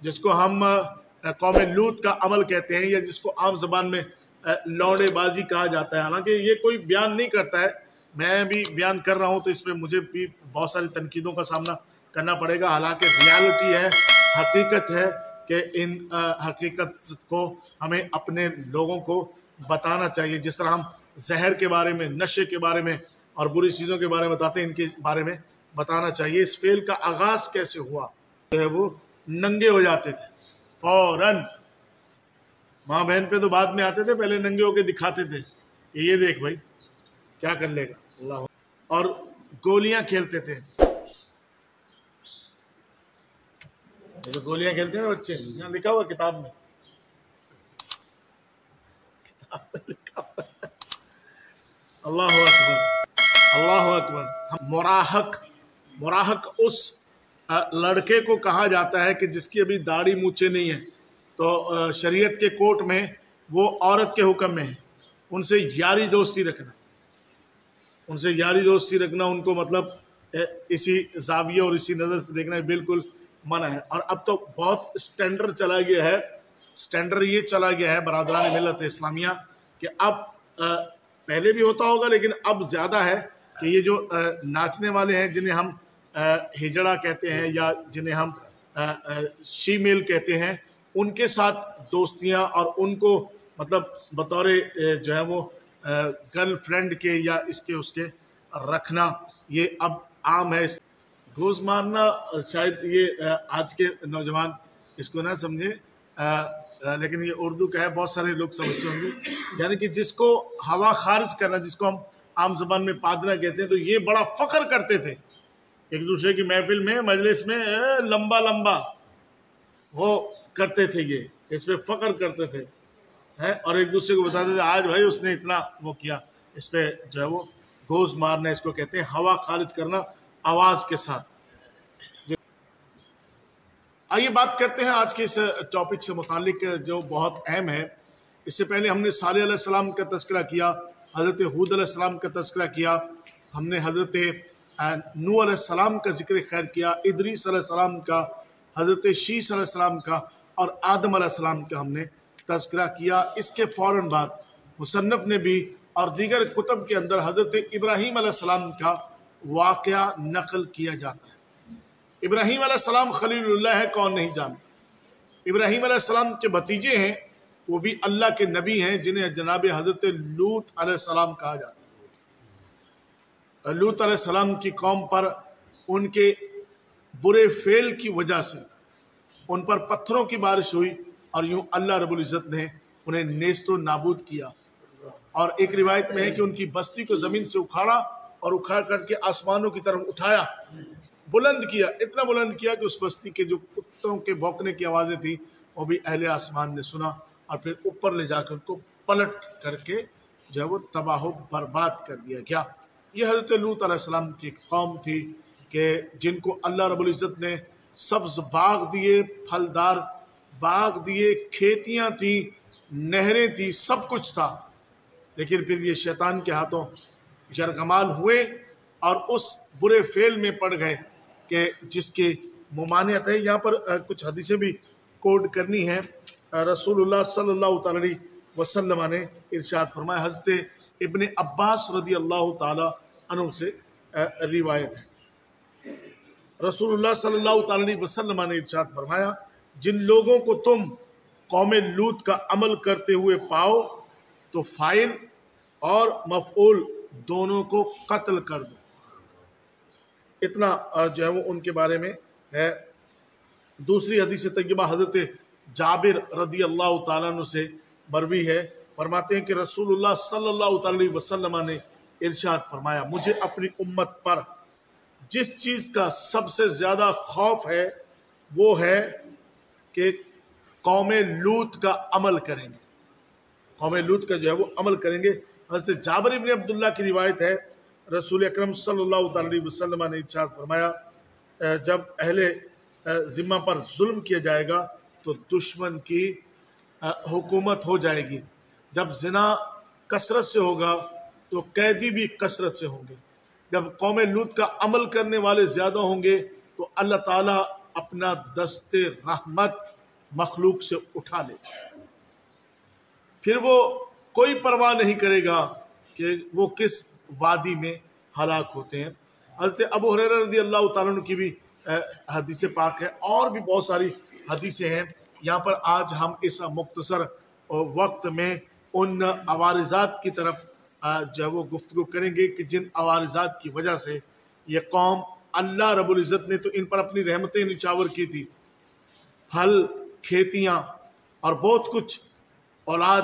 جس کو ہم قوم لوط کا عمل کہتے ہیں، یا جس کو عام زبان میں لونڈے بازی کہا جاتا ہے. حالانکہ یہ کوئی بیان نہیں کرتا ہے، میں بھی بیان کر رہا ہوں تو اس میں مجھے بھی بہت ساری تنقیدوں کا سامنا کرنا پڑے گا. حالانکہ ریالٹی ہے، حقیقت ہے کہ ان حقیقت کو ہمیں اپنے لوگوں کو بتانا چاہیے. جس طرح ہم زہر کے بارے میں، نشے کے بارے میں اور بری چیزوں کے بارے میں بتاتے ہیں، ان کے بارے میں بتانا چاہیے. اس فعل کا آغاز کیسے ہوا؟ جو ہے وہ ننگے ہو جاتے تھے فوراً. ماں بہن پہ تو بعد میں آتے تھے، پہلے ننگے ہو کے دکھاتے تھے کہ یہ دیکھ بھائی کیا کر لے گا اللہ. اور گولیاں کھیلتے تھے. جو گولیاں کھیلتے ہیں بچے، یہاں لکھا ہوا کتاب میں اللہ اکبر اللہ اکبر. مراہق اس لڑکے کو کہا جاتا ہے کہ جس کی ابھی داڑھی مونچھے نہیں ہے، تو شریعت کے کوٹ میں وہ عورت کے حکم میں ہے. ان سے یاری دوستی رکھنا ان کو مطلب اسی زاویے اور اسی نظر سے دیکھنا بالکل منع ہے. اور اب تو بہت سٹینڈرڈ یہ چلا گیا ہے برادران ملت اسلامیہ کہ اب پہلے بھی ہوتا ہوگا لیکن اب زیادہ ہے کہ یہ جو ناچنے والے ہیں جنہیں ہم ہجڑا کہتے ہیں یا جنہیں ہم شیمیل کہتے ہیں، ان کے ساتھ دوستیاں اور ان کو مطلب بطور جو ہے وہ گرل فرینڈ کے یا اس کے رکھنا، یہ اب عام ہے. گھوس مارنا شاید یہ آج کے نوجوان اس کو نہ سمجھے، لیکن یہ اردو کا ہے، بہت سارے لوگ سمجھتے ہوں گے. یعنی کہ جس کو ہوا خارج کرنا، جس کو ہم عام زبان میں پادنا کہتے ہیں، تو یہ بڑا فخر کرتے تھے ایک دوسرے کی محفل میں، مجلس میں لمبا وہ کرتے تھے، یہ اس پہ فخر کرتے تھے اور ایک دوسرے کو بتاتے تھے آج بھائی اس نے اتنا وہ کیا. اس پہ جو ہے وہ گھوس مارنا اس کو کہتے ہیں، ہوا خارج کرنا آواز کے ساتھ. آئیے بات کرتے ہیں آج کے اس ٹاپک سے متعلق جو بہت اہم ہے. اس سے پہلے ہم نے صالح علیہ السلام کا تذکرہ کیا، حضرت ہود علیہ السلام کا تذکرہ کیا، ہم نے حضرت نوح علیہ السلام کا ذکر خیر کیا، ادریس علیہ السلام کا، حضرت شیس علیہ السلام کا اور آدم علیہ السلام کا ہم نے تذکرہ کیا. اس کے فوراً بعد مصنف نے بھی اور دیگر کتب کے اندر حضرت ابراہیم علیہ السلام کا واقعہ نقل کیا جاتا ہے. ابراہیم علیہ السلام خلیل اللہ ہے، کون نہیں جانتا. ابراہیم علیہ السلام کے بھتیجے ہیں، وہ بھی اللہ کے نبی ہیں، جنہیں جناب حضرت لوط علیہ السلام کہا جاتا ہے. لوط علیہ السلام کی قوم پر ان کے برے فعل کی وجہ سے ان پر پتھروں کی بارش ہوئی اور یوں اللہ رب العزت نے انہیں نیست و نابود کیا. اور ایک روایت میں ہے کہ ان کی بستی کو زمین سے اکھاڑا اور اکھاڑ کر کے آسمانوں کی طرف اٹھایا، بلند کیا، اتنا بلند کیا کہ اس بستی کے جو کتوں کے بھونکنے کی آوازیں تھیں وہ بھی اہل آسمان نے سنا، اور پھر اوپر لے جا کر کو پلٹ کر کے جو ہے وہ تباہ و برباد کر دیا گیا. یہ حضرت لوط علیہ السلام کی قوم تھی کہ جن کو اللہ رب العزت نے سبز باغ دیے، پھلدار باغ دیے، کھیتیاں تھیں، نہریں تھیں، سب کچھ تھا، لیکن پھر یہ شیطان کے ہاتھوں یرغمال ہوئے اور اس برے فعل میں پڑ گئے کہ جس کی ممانعت ہے. یہاں پر کچھ حدیثیں بھی کوڈ کرنی ہیں. رسول اللہ صلی اللہ علیہ وسلم نے ارشاد فرمایا، حضرت ابن عباس رضی اللہ تعالی عنہ سے روایت ہے، رسول اللہ صلی اللہ علیہ وسلم نے ارشاد فرمایا، جن لوگوں کو تم قوم لوط کا عمل کرتے ہوئے پاؤ تو فاعل اور مفعول دونوں کو قتل کر دو. اتنا جو ہے وہ ان کے بارے میں ہے. دوسری حدیث طیبہ حضرت جابر رضی اللہ تعالیٰ عنہ سے مروی ہے، فرماتے ہیں کہ رسول اللہ صلی اللہ علیہ وسلم نے ارشاد فرمایا، مجھے اپنی امت پر جس چیز کا سب سے زیادہ خوف ہے وہ ہے کہ قوم لوط کا عمل کریں گے، قوم لوط کا جو ہے وہ عمل کریں گے. حضرت جابر ابن عبداللہ کی روایت ہے، رسول اکرم صلی اللہ علیہ وسلم نے ارشاد فرمایا، جب اہل ذمہ پر ظلم کیا جائے گا تو دشمن کی حکومت ہو جائے گی. جب زنا کثرت سے ہوگا تو قیدی بھی کثرت سے ہوں گے. جب قوم لوط کا عمل کرنے والے زیادہ ہوں گے تو اللہ تعالیٰ اپنا دست رحمت مخلوق سے اٹھا لے، پھر وہ کوئی پرواہ نہیں کرے گا کہ وہ کس وادی میں ہلاک ہوتے ہیں۔ حضرت ابو ہریرہ رضی اللہ تعالیٰ عنہ کی بھی حدیث پاک ہے، اور بھی بہت ساری حدیثیں ہیں۔ یہاں پر آج ہم اس مختصر وقت میں ان عوارضات کی طرف جو ہے وہ گفتگو کریں گے کہ جن عوارضات کی وجہ سے یہ قوم، اللہ رب العزت نے تو ان پر اپنی رحمتیں نچاور کی تھی، پھل، کھیتیاں اور بہت کچھ، اولاد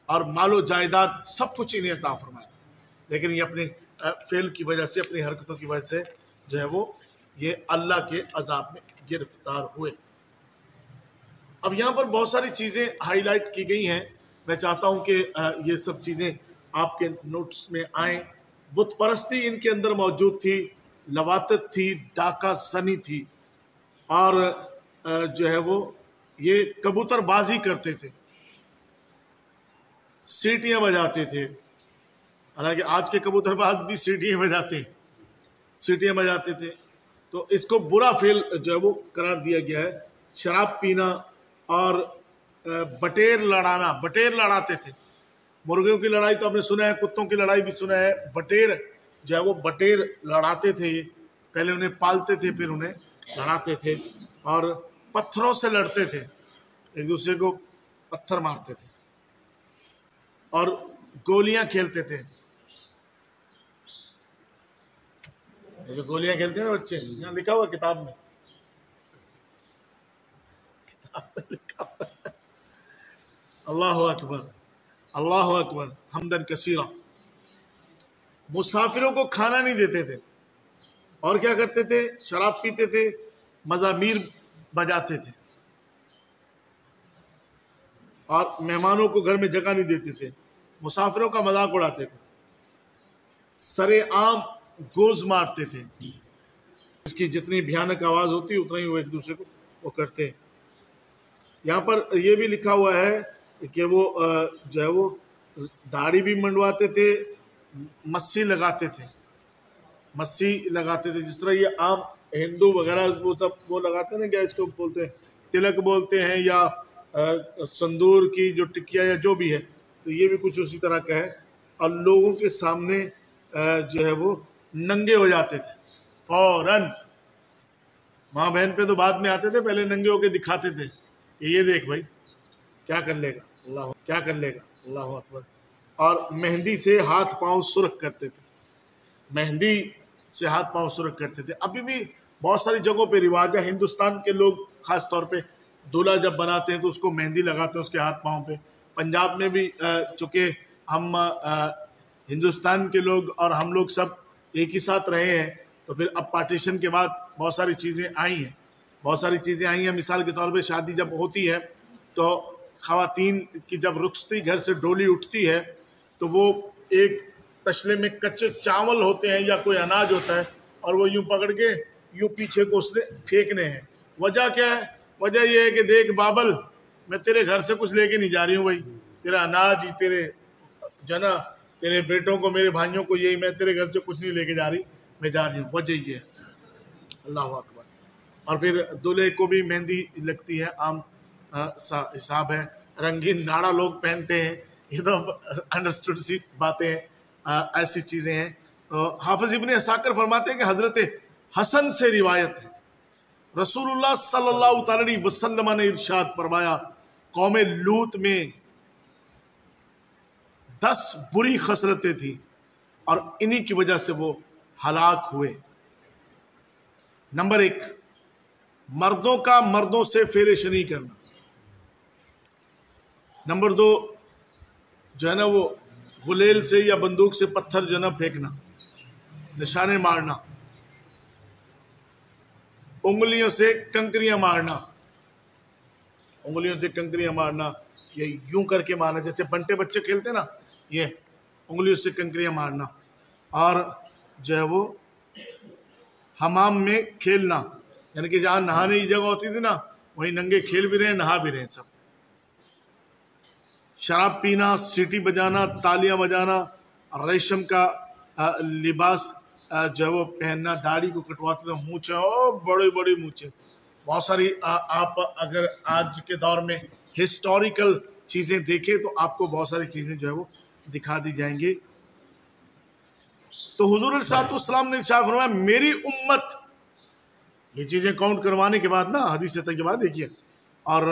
اور مال و جائیداد، سب کچھ انہیں عطا فرمایا، لیکن یہ اپنے فعل کی وجہ سے، اپنی حرکتوں کی وجہ سے جو ہے وہ یہ اللہ کے عذاب میں گرفتار ہوئے۔ اب یہاں پر بہت ساری چیزیں ہائی لائٹ کی گئی ہیں، میں چاہتا ہوں کہ یہ سب چیزیں آپ کے نوٹس میں آئیں۔ بت پرستی ان کے اندر موجود تھی، لواطت تھی، ڈاکہ زنی تھی، اور جو ہے وہ یہ کبوتر بازی کرتے تھے، سیٹیاں بجاتے تھے۔ حالانکہ آج کے کبوتر باز بھی سیٹیاں بجاتے ہیں، سیٹیاں بجاتے تھے، تو اس کو برا فعل جو ہے وہ قرار دیا گیا ہے۔ شراب پینا اور بٹیر لڑانا، بٹیر لڑاتے تھے، مرغیوں کی لڑائی تو آپ نے سنا ہے، کتوں کی لڑائی بھی سنا ہے، بٹیر جو ہے وہ بٹیر لڑاتے تھے، پہلے انہیں پالتے تھے پھر انہیں لڑاتے تھے، اور پتھروں سے لڑتے تھے، ایک دوسرے کو پتھر مارتے تھے، اور گولیاں کھیلتے تھے۔ جو گولیاں کھیلتے ہیں نا بچے، یہاں لکھا ہوا کتاب میں، لکھا ہوا ہے۔ اللہ اکبر، اللہ اکبر، حمدن کثیرہ۔ مسافروں کو کھانا نہیں دیتے تھے، اور کیا کرتے تھے؟ شراب پیتے تھے، مزامیر بجاتے تھے، اور مہمانوں کو گھر میں جگہ نہیں دیتے تھے، مسافروں کا مذاق اڑاتے تھے، سرے عام گوز مارتے تھے، اس کی جتنی بھیانک آواز ہوتی اتنا ہی وہ ایک دوسرے کو وہ کرتے۔ یہاں پر یہ بھی لکھا ہوا ہے کہ وہ جو ہے وہ داڑھی بھی منڈواتے تھے، مسی لگاتے تھے، مسی لگاتے تھے، جس طرح یہ عام ہندو وغیرہ وہ سب وہ لگاتے ہیں نا، کیا اس کو بولتے ہیں، تلک بولتے ہیں، یا سندور کی جو ٹکیا یا جو بھی ہے، تو یہ بھی کچھ اسی طرح کا ہے۔ اور لوگوں کے سامنے جو ہے وہ ننگے ہو جاتے تھے فوراً، ماں بہن پہ تو بعد میں آتے تھے، پہلے ننگے ہو کے دکھاتے تھے کہ یہ دیکھ بھائی کیا کر لے گا، اللہ کیا کر لے گا، اللہ اکبر۔ اور مہندی سے ہاتھ پاؤں سرخ کرتے تھے، مہندی سے ہاتھ پاؤں سرخ کرتے تھے۔ ابھی بھی بہت ساری جگہوں پہ رواج ہے، ہندوستان کے لوگ خاص طور پہ دولہا جب بناتے ہیں تو اس کو مہندی لگاتے ہیں اس کے ہاتھ پاؤں پہ۔ پنجاب میں بھی چونکہ ہم ہندوستان کے لوگ اور ہم لوگ سب ایک ہی ساتھ رہے ہیں، تو پھر اب پارٹیشن کے بعد بہت ساری چیزیں آئی ہیں، بہت ساری چیزیں آئی ہیں۔ مثال کے طور پہ شادی جب ہوتی ہے تو خواتین کی جب رخصتی گھر سے ڈولی اٹھتی ہے تو وہ ایک تشلے میں کچے چاول ہوتے ہیں یا کوئی اناج ہوتا ہے، اور وہ یوں پکڑ کے یوں پیچھے کو اس نے پھینکنے ہیں۔ وجہ کیا ہے؟ وجہ یہ ہے کہ دیکھ بابل، میں تیرے گھر سے کچھ لے کے نہیں جا رہی ہوں بھائی، تیرا اناج ہی، تیرے جنا، تیرے بیٹوں کو، میرے بھائیوں کو، یہی، میں تیرے گھر سے کچھ نہیں لے کے جا رہی، میں جا رہی ہوں، وجہ یہ ہے۔ اللہ اکبر۔ اور پھر دولہے کو بھی مہندی لگتی ہے، عام حساب ہے، رنگین ناڑا لوگ پہنتے ہیں، یہ تو انڈرسٹوڈ سی باتیں ہیں، ایسی چیزیں ہیں۔ حافظ ابن عساکر فرماتے ہیں کہ حضرت حسن سے روایت ہے، رسول اللہ صلی اللہ تعالی علیہ وسلم نے ارشاد فرمایا، قوم لوط میں 10 بری خصلتیں تھیں اور انہی کی وجہ سے وہ ہلاک ہوئے۔ نمبر 1، مردوں کا مردوں سے فعل شنیع کرنا۔ نمبر 2، جو ہے نا وہ غلیل سے یا بندوق سے پتھر جو ہے نا پھینکنا، نشانے مارنا، انگلیوں سے کنکریاں مارنا، انگلیوں سے کنکریاں مارنا، یہ یوں کر کے مارنا، جیسے بنٹے بچے کھیلتے نا، یہ انگلیوں سے کنکریاں مارنا۔ اور جو ہے وہ حمام میں کھیلنا، یعنی کہ جہاں نہانے کی جگہ ہوتی تھی نا، وہیں ننگے کھیل بھی رہے، نہا بھی رہے سب۔ شراب پینا، سیٹی بجانا، تالیاں بجانا، ریشم کا لباس جو ہے وہ پہننا، داڑھی کو کٹواتے تھے، مونچھیں، بڑی بڑی مونچھیں، بہت ساری آپ اگر آج کے دور میں ہسٹوریکل چیزیں دیکھیں تو آپ کو بہت ساری چیزیں جو ہے وہ دکھا دی جائیں گی۔ تو حضور علیہ السلام نے ارشاد فرمایا میری امت، یہ چیزیں کاؤنٹ کروانے کے بعد نا حدیث طیبہ دیکھیے، اور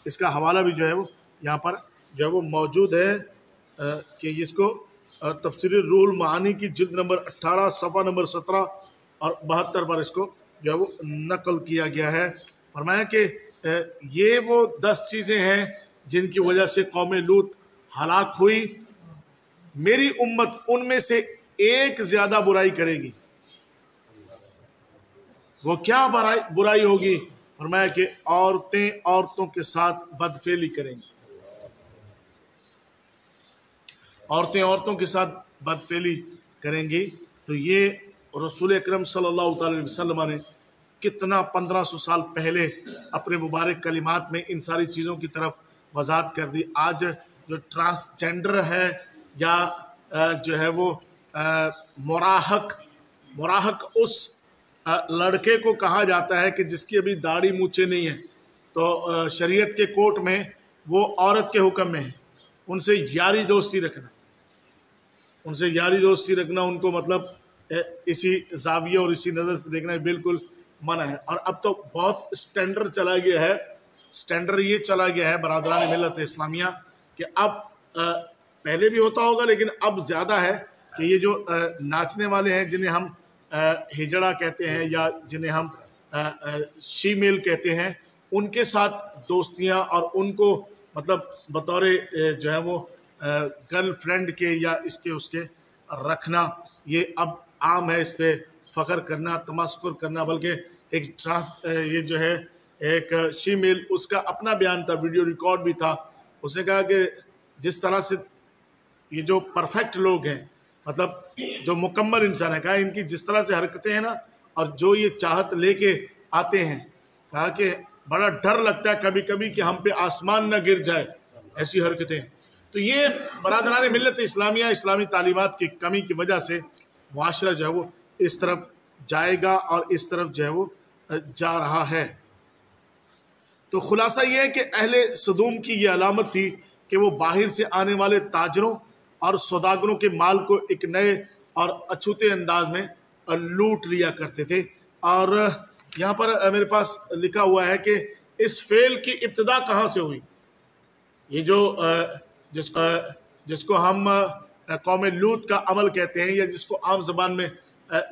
اس کا حوالہ بھی جو ہے وہ یہاں پر جو ہے وہ موجود ہے کہ اس کو تفسیر روح المعانی کی جلد نمبر 18 صفحہ نمبر 17 اور 72 پر اس کو جو ہے وہ نقل کیا گیا ہے۔ فرمایا کہ یہ وہ 10 چیزیں ہیں جن کی وجہ سے قوم لوط ہلاک ہوئی، میری امت ان میں سے ایک زیادہ برائی کرے گی۔ وہ کیا برائی ہوگی؟ فرمایا کہ عورتیں عورتوں کے ساتھ بدفعلی کریں گی، عورتیں عورتوں کے ساتھ بدفعلی کریں گی۔ تو یہ رسول اکرم صلی اللہ علیہ وسلم نے کتنا 1500 سال پہلے اپنے مبارک کلمات میں ان ساری چیزوں کی طرف وضاحت کر دی۔ آج جو ٹرانسجینڈر ہے یا جو ہے وہ مراہق اس لڑکے کو کہا جاتا ہے کہ جس کی ابھی داڑھی مونچھیں نہیں ہیں، تو شریعت کے کورٹ میں وہ عورت کے حکم میں ہے، ان سے یاری دوستی رکھنا، ان کو مطلب اسی زاویے اور اسی نظر سے دیکھنا بالکل منع ہے۔ اور اب تو بہت سٹینڈرڈ چلا گیا ہے، سٹینڈرڈ یہ چلا گیا ہے برادران ملت اسلامیہ کہ اب پہلے بھی ہوتا ہوگا لیکن اب زیادہ ہے کہ یہ جو ناچنے والے ہیں جنہیں ہم ہجڑا کہتے ہیں یا جنہیں ہم شی میل کہتے ہیں، ان کے ساتھ دوستیاں اور ان کو مطلب بطور جو ہے وہ گرل فرینڈ کے یا اس کے رکھنا، یہ اب عام ہے۔ اس پہ فخر کرنا، تمسخر کرنا، بلکہ یہ جو ہے ایک شی میل، اس کا اپنا بیان تھا، ویڈیو ریکارڈ بھی تھا۔ اس نے کہا کہ جس طرح سے یہ جو پرفیکٹ لوگ ہیں، مطلب جو مکمل انسان ہے، کہا ان کی جس طرح سے حرکتیں ہیں نا، اور جو یہ چاہت لے کے آتے ہیں، کہا کہ بڑا ڈر لگتا ہے کبھی کبھی کہ ہم پہ آسمان نہ گر جائے، ایسی حرکتیں۔ تو یہ برادران ملت اسلامیہ اسلامی تعلیمات کی کمی کی وجہ سے معاشرہ جو ہے وہ اس طرف جائے گا اور اس طرف جو ہے وہ جا رہا ہے۔ تو خلاصہ یہ ہے کہ اہل سدوم کی یہ علامت تھی کہ وہ باہر سے آنے والے تاجروں اور سوداگروں کے مال کو ایک نئے اور اچھوتے انداز میں لوٹ لیا کرتے تھے۔ اور یہاں پر میرے پاس لکھا ہوا ہے کہ اس فعل کی ابتدا کہاں سے ہوئی؟ یہ جو جس کو ہم قوم لوط کا عمل کہتے ہیں، یا جس کو عام زبان میں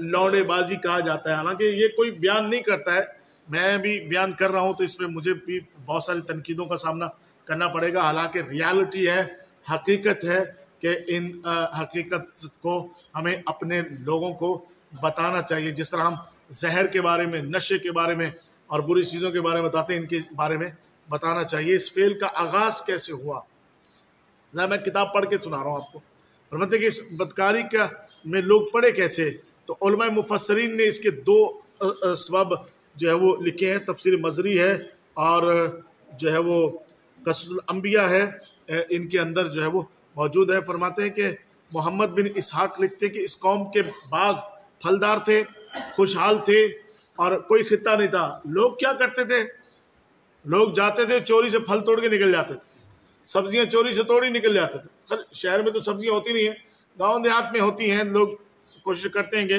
لوڑے بازی کہا جاتا ہے، حالانکہ یہ کوئی بیان نہیں کرتا ہے، میں بھی بیان کر رہا ہوں تو اس پہ مجھے بھی بہت ساری تنقیدوں کا سامنا کرنا پڑے گا، حالانکہ ریالٹی ہے، حقیقت ہے کہ ان حقیقت کو ہمیں اپنے لوگوں کو بتانا چاہیے۔ جس طرح ہم زہر کے بارے میں، نشے کے بارے میں اور بری چیزوں کے بارے میں بتاتے ہیں، ان کے بارے میں بتانا چاہیے۔ اس فعل کا آغاز کیسے ہوا؟ میں کتاب پڑھ کے سنا رہا ہوں آپ کو، فرماتے کہ اس بدکاری میں لوگ پڑھے کیسے؟ تو علماء مفسرین نے اس کے 2 سبب جو ہے وہ لکھے ہیں۔ تفسیر مزری ہے اور جو ہے وہ قصص الانبیاء ہے، ان کے اندر جو ہے وہ موجود ہے۔ فرماتے ہیں کہ محمد بن اسحاق لکھتے ہیں کہ اس قوم کے باغ پھلدار تھے، خوشحال تھے اور کوئی خطہ نہیں تھا۔ لوگ کیا کرتے تھے؟ لوگ جاتے تھے چوری سے پھل توڑ کے نکل جاتے تھے، سبزیاں چوری سے توڑی نکل جاتے تھے۔ شہر میں تو سبزیاں ہوتی نہیں ہیں، گاؤں دیہات میں ہوتی ہیں۔ لوگ کوشش کرتے ہیں کہ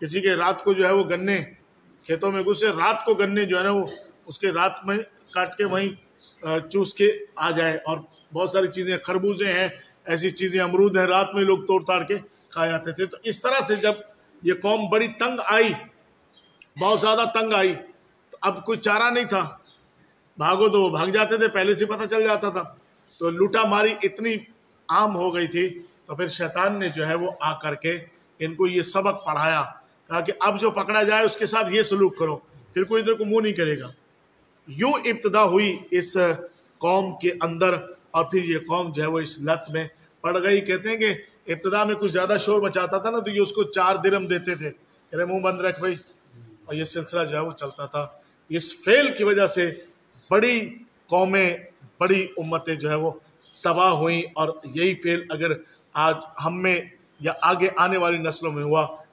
کسی کے رات کو جو ہے وہ گنے کھیتوں میں گھسے، رات کو گنے جو ہے نا وہ اس کے رات میں کاٹ کے وہیں چوس کے آ جائے۔ اور بہت ساری چیزیں، خربوزے ہیں، ایسی چیزیں، امرود ہیں، رات میں لوگ توڑ تاڑ کے کھا جاتے تھے۔ تو اس طرح سے جب یہ قوم بڑی تنگ آئی، بہت زیادہ تنگ آئی، تو اب کوئی چارہ نہیں تھا، بھاگو تو وہ بھاگ جاتے تھے، پہلے سے پتہ چل جاتا تھا۔ تو لوٹا ماری اتنی عام ہو گئی تھی، تو پھر شیطان نے جو ہے وہ آ کر کے ان کو یہ سبق پڑھایا، کہا کہ اب جو پکڑا جائے اس کے ساتھ یہ سلوک کرو، پھر کوئی ادھر کو منہ نہیں کرے گا۔ یوں ابتدا ہوئی اس قوم کے اندر، اور پھر یہ قوم جو ہے وہ اس لت میں پڑ گئی۔ کہتے ہیں کہ ابتدا میں کچھ زیادہ شور مچاتا تھا نا، تو یہ اس کو 4 درہم دیتے تھے، کہہ رہے منہ بند رکھ بھائی، اور یہ سلسلہ جو ہے وہ چلتا تھا۔ اس فعل کی وجہ سے بڑی قومیں، بڑی امتیں جو ہے وہ تباہ ہوئیں، اور یہی فعل اگر آج ہم میں یا آگے آنے والی نسلوں میں ہوا